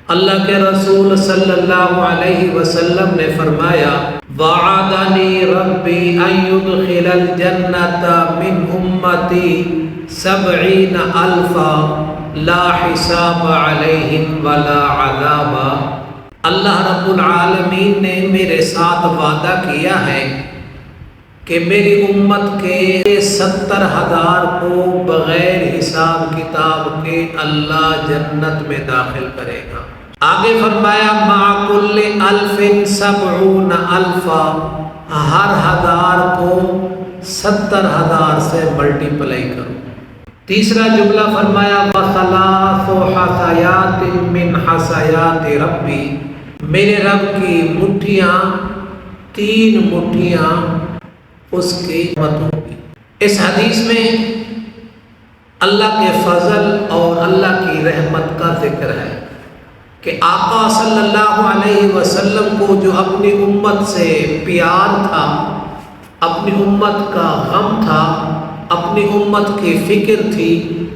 اللہ کے رسول صلی اللہ علیہ وسلم نے فرمایا وعدنی ربی ان یدخل الجنۃ من امتی 70,000 لا حساب علیہم ولا عذاب۔ اللہ رب العالمین نے میرے ساتھ وعدہ کیا ہے کہ میری امت کے 70,000 کو بغیر حساب کتاب کے اللہ جنت میں داخل کرے گا۔ آگے فرمایا مع کل 1,070,000، ہر 1000 کو 70,000 سے ملٹیپلائی کرو۔ تیسرا جملہ فرمایا وَثَلَاثُ حَثَيَاتٍ مِّنْ حَثَيَاتِ رَبِّي، میرے رب کی مٹھیاں 3 مٹھیاں اس کی متوں کی۔ اس حدیث میں اللہ کے فضل اور اللہ کی رحمت کا ذکر ہے کہ آقا صلی اللہ علیہ وسلم کو جو اپنی امت سے پیار تھا، اپنی امت کا غم تھا، اپنی امت کی فکر تھی،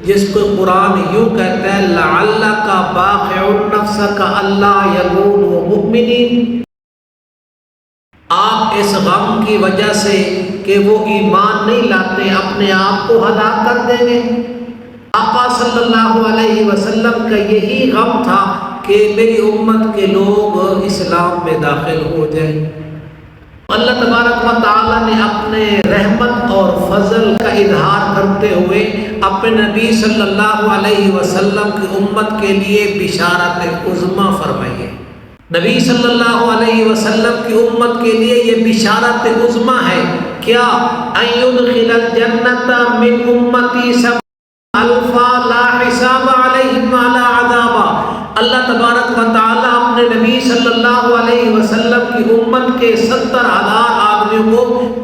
جس کو قرآن یوں کہتا ہے لعلک باخع نفسک الا یکونوا مؤمنین، آپ اس غم کی وجہ سے کہ وہ ایمان نہیں لاتے اپنے آپ کو ہلاک کر دیں گے۔ آقا صلی اللہ علیہ وسلم کا یہی غم تھا کہ میری امت کے لوگ اسلام میں داخل ہو جائیں۔ اللہ تبارک و تعالیٰ نے اپنے رحمت اور فضل کا اظہار کرتے ہوئے اپنے نبی صلی اللہ علیہ وسلم کی امت کے لیے بشارت عظمیٰ فرمائی ہے۔ نبی صلی اللہ علیہ وسلم کی امت کے لیے یہ بشارت عظمیٰ ہے کیا ان یدخل الجنۃ من امتی 70,000 لا حساب علیہم ولا عذاب۔ اللہ تبارک و تعالیٰ اپنے نبی صلی اللہ علیہ وسلم کی امت کے 70,000 آدمیوں کو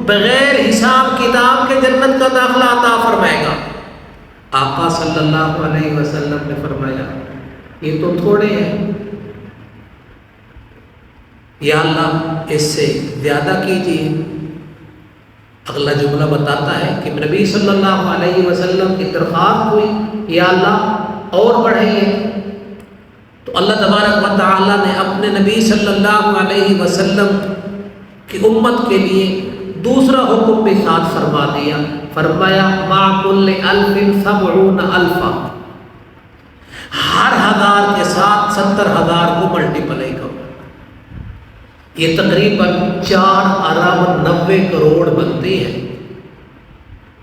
بغیر حساب کتاب کے جنت کا داخلہ عطا فرمائے گا۔ آقا صلی اللہ علیہ وسلم نے فرمایا یہ تو تھوڑے ہیں، یا اللہ اس سے زیادہ کیجیے۔ اگلا جملہ بتاتا ہے کہ نبی صلی اللہ علیہ وسلم کی درخواست ہوئی یا اللہ اور بڑھائیے، تو اللہ تبارک و تعالیٰ نے اپنے نبی صلی اللہ علیہ وسلم کی امت کے لیے دوسرا حکم بھی ساتھ فرما دیا، فرمایا مع کل 1,070,000، ہر 1000 کے ساتھ 70,000 کو ملٹیپلائی کرو۔ یہ تقریباً 4 ارب 90 کروڑ بنتی ہے۔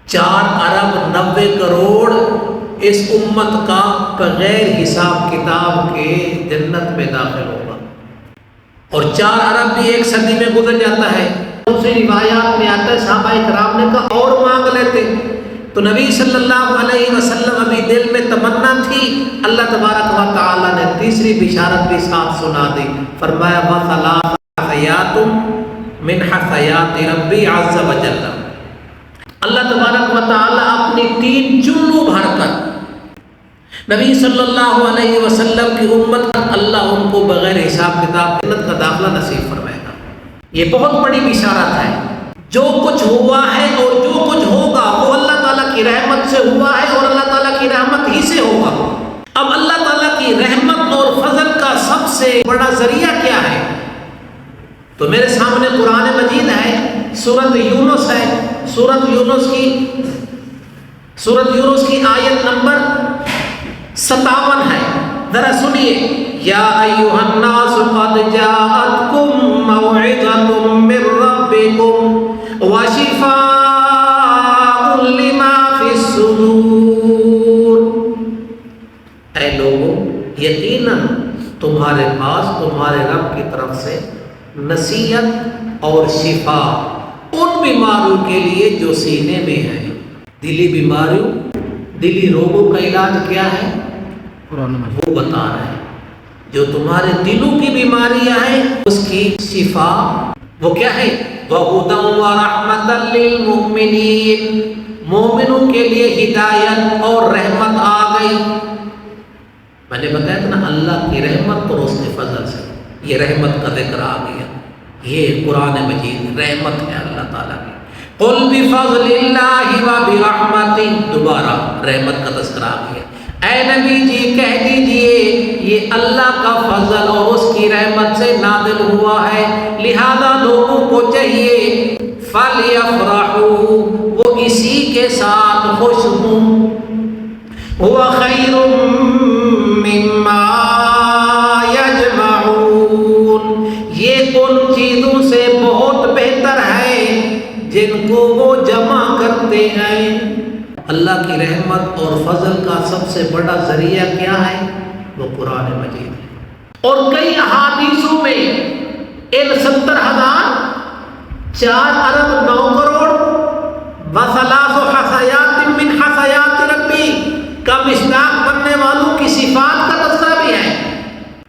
4 ارب 90 کروڑ اس امت کا بغیر حساب کتاب کے جنت میں داخل ہوگا، اور 4 ارب بھی 1 صدی میں گزر جاتا ہے۔ دوسری روایات میں آتا ہے صحابہ کرام نے کہا اور مانگ لیتے، تو نبی صلی اللہ علیہ وسلم ابھی دل میں تمنا تھی، اللہ تبارک و تعالیٰ نے تیسری بشارت بھی ساتھ سنا دی، فرمایا وَثَلَاثُ حَثَيَاتٌ مِّنْ حَثَيَاتِ رَبِّي عَزَّ وَجَلَّ۔ اللہ تبارک و تعالیٰ اپنی 3 چلو بھر کر نبی صلی اللہ علیہ وسلم کی امت اللہ ان کو بغیر حساب کتاب جنت کا داخلہ نصیب فرمائے گا۔ یہ بہت بڑی بشارت ہے۔ جو کچھ ہوا ہے اور جو کچھ ہوگا وہ اللہ تعالیٰ کی رحمت سے ہوا ہے اور اللہ تعالیٰ کی رحمت ہی سے ہوگا۔ اب اللہ تعالیٰ کی رحمت اور فضل کا سب سے بڑا ذریعہ کیا ہے؟ تو میرے سامنے قرآن مجید ہے، سورۃ یونس ہے، سورۃ یونس کی آیت نمبر 57 ہے، ذرا سنیے۔ یا ایھا الناس قد جاءتکم موعظۃ من ربکم وشفاء لما فی الصدور۔ اے لوگوں، یقیناً تمہارے پاس تمہارے رب کی طرف سے نصیحت اور شفا ان بیماریوں کے لیے جو سینے میں ہیں۔ دلی بیماریوں، دلی روگوں کا علاج کیا ہے وہ بتا رہے ہیں۔ جو تمہارے دلوں کی بیماریاں ہیں اس کی شفا وہ کیا ہے؟ وَهُدًى وَرَحْمَةً لِّلْمُؤْمِنِينَ، مومنوں کے لیے ہدایت اور رحمت آ گئی۔ میں نے بتایا تھا نا اللہ کی رحمت اور اس کے فضل سے، یہ رحمت کا ذکر آ گیا۔ یہ قرآن مجید رحمت ہے اللہ تعالیٰ کی۔ قُلْ بِفَضْلِ اللَّهِ وَبِرَحْمَتِهِ، دوبارہ رحمت کا تذکرہ آ گیا۔ اے نبی جی کہہ دیجئے یہ اللہ کا فضل فضل اور اس کی رحمت سے نازل ہوا ہے، لہذا لوگوں کو چاہیے فَلْيَفْرَحُوا، وہ اسی کے ساتھ خوش ہوں، هُوَ خَيْرٌ مِّمَّا يَجْمَعُونَ، یہ ان چیزوں سے بہت بہتر ہے جن کو وہ جمع کرتے ہیں۔ اللہ کی رحمت اور فضل کا سب سے بڑا ذریعہ کیا ہے؟ وہ قرآن مجید ہے۔ اور کئی احادیثوں میں ان 70,000 4 ارب 9 کروڑ وثلاث حسیات من حسیات ربی کا مصداق بننے والوں کی صفات کا تذکرہ بھی ہے۔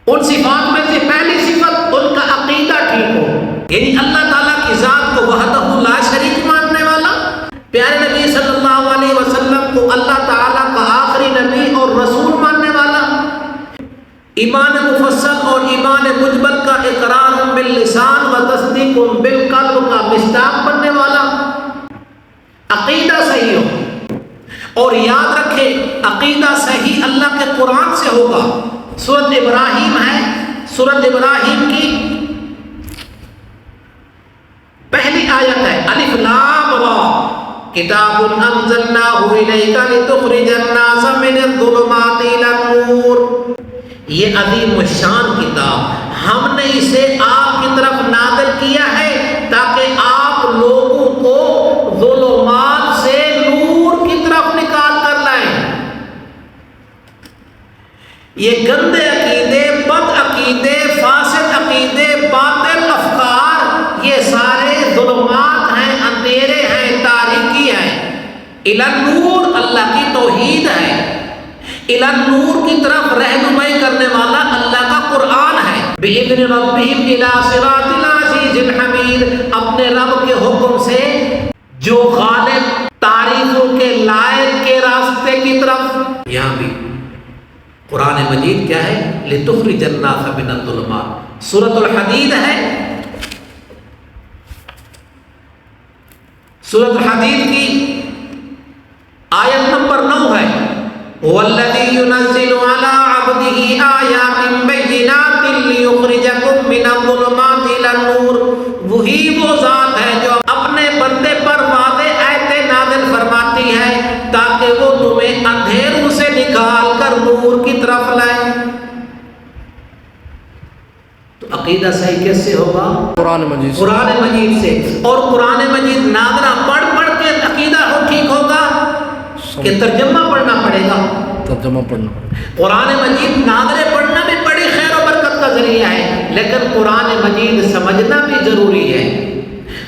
ان صفات میں سے پہلی صفت ان کا عقیدہ ٹھیک ہو، یعنی اللہ تعالیٰ کی ذات کو وحدہ لا شریک ماننے والا، پیارے نبی صلی اللہ علیہ وسلم کو اللہ تعالیٰ کا آخری نبی اور رسول ماننے والا، ایمان مفصل اور ایمان مجمل کا اقرار باللسان و تصدیق بالقلب کا مصداق بننے والا، عقیدہ صحیح ہو۔ اور یاد رکھیں عقیدہ صحیح اللہ کے قرآن سے ہوگا۔ سورۃ ابراہیم ہے، سورۃ ابراہیم کی پہلی آیت ہے الف لام را کتاب انزلناہ الیک لتخرج الناس من الظلمات الی النور، یہ عظیم الشان کتاب ہم نے اسے آپ کی طرف نازل کیا ہے تاکہ آپ لوگوں کو ظلمات سے نور کی طرف نکال کر لائیں۔ یہ گندے عقیدے، بد عقیدے، فاسد عقیدے، باطل افکار، یہ سارے ظلمات ہیں، اندھیرے ہیں، تاریکی ہے۔ الی النور اللہ کی توحید ہے، الی النور کی طرف رہنمائی کرنے والا اللہ کا قرآن ہے۔ بِإِذْنِ رَبِّهِمْ إِلَىٰ صِرَاطِ الْعَزِيزِ الْحَمِيدِ، اپنے رب کے حکم سے جو غالب تعریفوں کے لائق کے راستے کی طرف۔ یہاں بھی قرآن مجید کیا ہے؟ لِتُخْرِجَ النَّاسَ مِنَ الظُّلُمَاتِ، سورۃ الحدید ہے، سورۃ الحدید کی آیت نمبر 9 ہے وَالَّذِي يُنَزِّلُ عَلَىٰ عَبْدِهِ آيَاتٍ بَيِّنَاتٍ لِيُخْرِجَكُم مِّنَ الظُّلُمَاتِ إِلَى النُّورِ، وہی وہ ذات ہے جو اپنے بندے پر واضح آیتیں نازل فرماتی ہے تاکہ وہ تمہیں اندھیروں سے نکال کر نور کی طرف لائے۔ تو عقیدہ صحیح کیسے ہوگا؟ قرآن مجید، قرآن مجید سے۔ اور قرآن مجید ناظرہ پڑھ پڑھ کے عقیدہ ہو ٹھیک ہوگا کہ ترجمہ پڑھنا پڑے گا؟ ترجمہ پڑھنا پڑے گا۔ قرآن مجید ناظرے پڑھنا بھی بڑی خیر و برکت کا ذریعہ ہے، لیکن قرآن مجید سمجھنا بھی ضروری ہے۔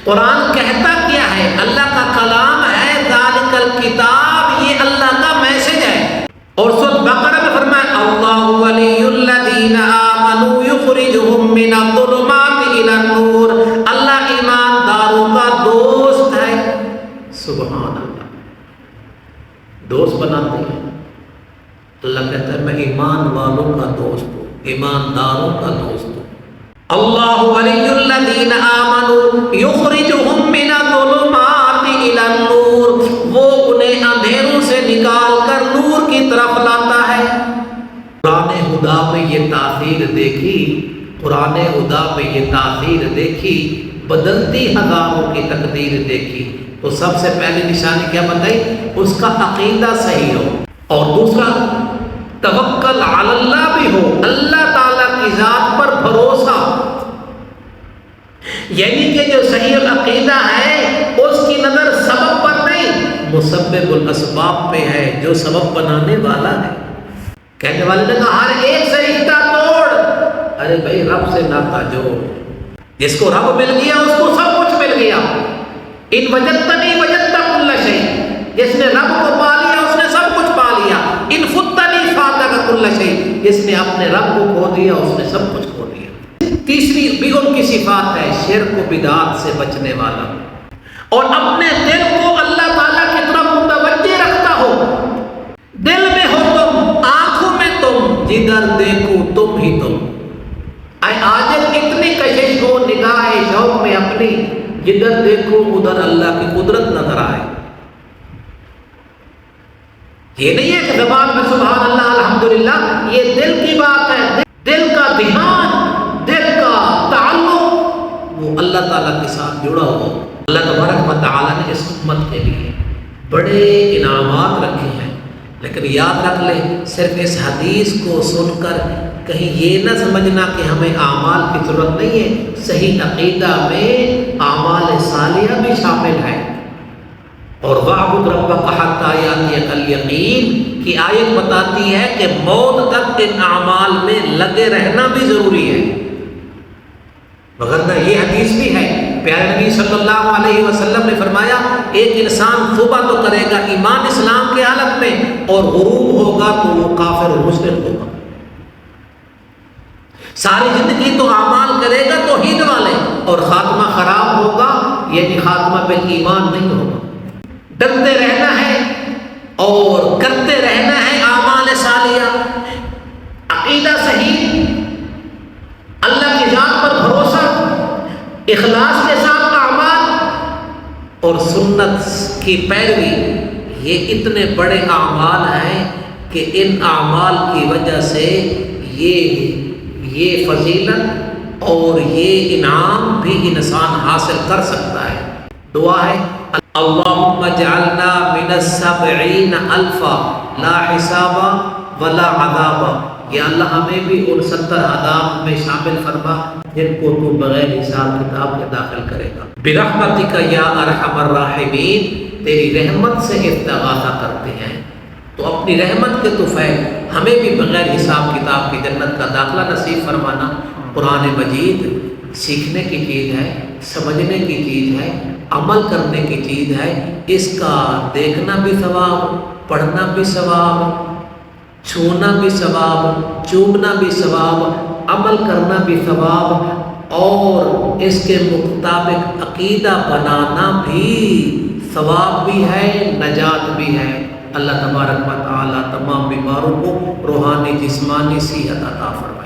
قرآن کہتا کیا ہے؟ اللہ کا کلام ہے، ذالک الکتاب، یہ اللہ کا میسج ہے۔ اور سورۃ بقرہ میں فرمایا اللہ ولی الذین آمنوا یخرجہم من الظلمات الی النور، اللہ ایمانداروں کا دوست ہے۔ سبحان اللہ، دوست بناتے ہیں۔ اللہ کہتا ہے میں ایمان والوں کا دوست ہوں، ایمانداروں کا دوست ہوں۔ اللہ ولی الذین آمنوا یخرجہم من الظلمات الی النور، وہ انہیں اندھیروں سے نکال کر نور کی طرف لاتا ہے۔ قرآن خدا میں یہ تاثیر دیکھی، قرآن خدا میں یہ تاثیر دیکھی، بدلتی ہزاروں کی تقدیر دیکھی، تو سب سے پہلی نشانی کیا بتائی؟ اس کا عقیدہ صحیح ہو، اور دوسرا توکل علی اللہ بھی ہو، اللہ تعالیٰ کی ذات پر بھروسہ، یعنی کہ جو صحیح العقیدہ ہے اس کی نظر سبب پر نہیں، مسبب الاسباب پہ ہے، جو سبب بنانے والا ہے۔ کہنے والے نے کہا ہر ایک سے رشتہ توڑ، ارے بھائی رب سے ناتا جوڑ، جس کو رب مل گیا اس کو سب کچھ مل گیا۔ ان وجدتنی وجدت کل شیء، جس نے رب کو پا لیا اس نے سب کچھ پا لیا۔ ان فتنی فاتک کل شیء، جس نے اپنے رب کو کھو دیا اس نے سب کچھ کھو دیا۔ تیسری بھی ان کی صفات ہے شرک و بدعات سے بچنے والا، اور اپنے دل کو اللہ تعالیٰ کی طرف متوجہ رکھتا ہو۔ دل میں ہو تم، آنکھوں میں تم، جدھر دیکھو تم ہی تم۔ اے عاجز اتنی کشش ہو نگاہ شوق میں اپنی، جدھر دیکھو ادھر اللہ کی قدرت نظر آئے۔ یہ نہیں ہے کہ زبان میں سبحان اللہ الحمدللہ، یہ دل کی بات ہے، دل کا دھیان تعالیٰ کے ساتھ جڑا ہوا. اللہ تبارک و تعالیٰ نے اس امت کے لیے بڑے انعامات رکھے ہیں. لیکن یاد رکھ لیں، صرف اس حدیث کو سن کر کہیں یہ نہ سمجھنا کہ ہمیں اعمال کی ضرورت نہیں ہے. صحیح عقیدہ میں اعمال صالحہ بھی شامل ہے. اور وَاعْبُدْ رَبَّكَ حَتَّىٰ يَأْتِيَكَ الْيَقِينُ کی آیت بتاتی ہے کہ موت تک ان اعمال میں لگے رہنا بھی ضروری ہے. وغیرہ یہ حدیث بھی ہے، پیارے نبی صلی اللہ علیہ وسلم نے فرمایا ایک انسان توبہ تو کرے گا ایمان اسلام کے حالت میں، اور غروب ہوگا تو وہ کافر و مشرک ہوگا. ساری زندگی تو اعمال کرے گا توحید والے، اور خاتمہ خراب ہوگا یعنی خاتمہ بالایمان نہیں ہوگا. ڈرتے رہنا ہے اور کرتے رہنا ہے اعمال صالحہ، عقیدہ صحیح، اللہ کی ذات پر بھروسہ، اخلاص کے ساتھ اعمال اور سنت کی پیروی. یہ اتنے بڑے اعمال ہیں کہ ان اعمال کی وجہ سے یہ فضیلت اور یہ انعام بھی انسان حاصل کر سکتا ہے. دعا ہے اللہم اجعلنا من السبعین الفا لا حساب ولا عذاب. یا اللہ ہمیں بھی ان 70,000 میں شامل فرما جن کو تو بغیر حساب کتاب کے داخل کرے گا. برحمتک یا ارحم الراحمین، تیری رحمت سے استغاثہ کرتے ہیں تو اپنی رحمت کے طفیل ہمیں بھی بغیر حساب کتاب کی جنت کا داخلہ نصیب فرمانا. قرآن مجید سیکھنے کی چیز ہے، سمجھنے کی چیز ہے، عمل کرنے کی چیز ہے. اس کا دیکھنا بھی ثواب، پڑھنا بھی ثواب، چھونا بھی ثواب، چومنا بھی ثواب، عمل کرنا بھی ثواب، اور اس کے مطابق عقیدہ بنانا بھی ثواب بھی ہے، نجات بھی ہے. اللہ تبارک و تعالی تمام بیماروں کو روحانی جسمانی صحت عطا فرمائے.